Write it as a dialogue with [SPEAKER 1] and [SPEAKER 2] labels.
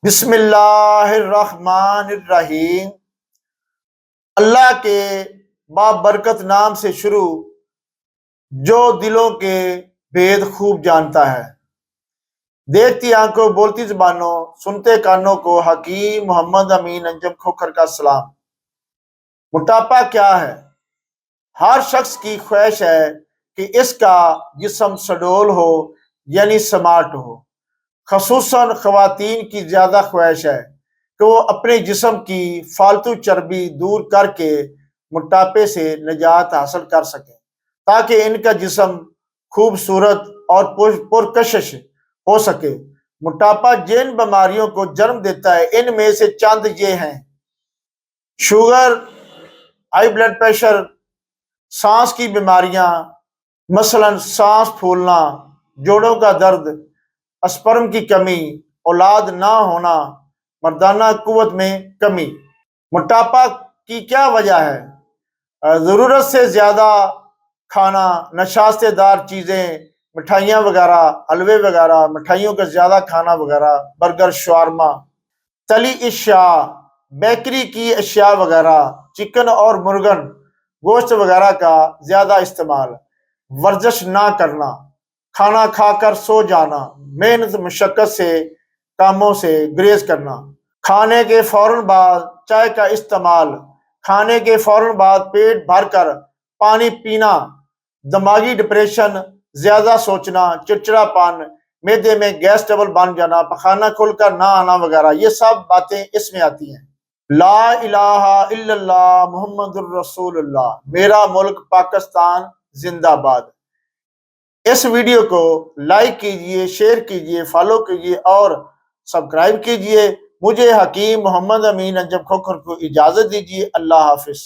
[SPEAKER 1] بسم اللہ الرحمن الرحیم۔ اللہ کے بابرکت نام سے شروع جو دلوں کے بھید خوب جانتا ہے۔ دیکھتی آنکھوں بولتی زبانوں سنتے کانوں کو حکیم محمد امین انجم کھوکھر کا سلام۔ موٹاپا کیا ہے؟ ہر شخص کی خواہش ہے کہ اس کا جسم سڈول ہو یعنی سمارٹ ہو۔ خصوصاً خواتین کی زیادہ خواہش ہے کہ وہ اپنے جسم کی فالتو چربی دور کر کے موٹاپے سے نجات حاصل کر سکیں تاکہ ان کا جسم خوبصورت اور پرکشش ہو سکے۔ موٹاپا جن بیماریوں کو جنم دیتا ہے ان میں سے چند یہ ہیں: شوگر، ہائی بلڈ پریشر، سانس کی بیماریاں مثلاً سانس پھولنا، جوڑوں کا درد، اسپرم کی کمی، اولاد نہ ہونا، مردانہ قوت میں کمی۔ موٹاپا کی کیا وجہ ہے؟ ضرورت سے زیادہ کھانا، نشاستہ دار چیزیں، مٹھائیاں وغیرہ، حلوے وغیرہ، مٹھائیوں کا زیادہ کھانا وغیرہ، برگر، شاورما، تلی اشیاء، بیکری کی اشیاء وغیرہ، چکن اور مرغن گوشت وغیرہ کا زیادہ استعمال، ورزش نہ کرنا، کھانا کھا کر سو جانا، محنت مشقت سے کاموں سے گریز کرنا، کھانے کے فوراً بعد چائے کا استعمال، کھانے کے فوراً بعد پیٹ بھر کر پانی پینا، دماغی ڈپریشن، زیادہ سوچنا، چڑچڑا پن، معدے میں گیس ٹربل بن جانا، پخانہ کھل کر نہ آنا وغیرہ، یہ سب باتیں اس میں آتی ہیں۔ لا الہ الا اللہ محمد الرسول اللہ۔ میرا ملک پاکستان زندہ باد۔ اس ویڈیو کو لائک کیجئے، شیئر کیجئے، فالو کیجئے اور سبسکرائب کیجئے۔ مجھے حکیم محمد امین انجم کھوکھر کو اجازت دیجئے۔ اللہ حافظ۔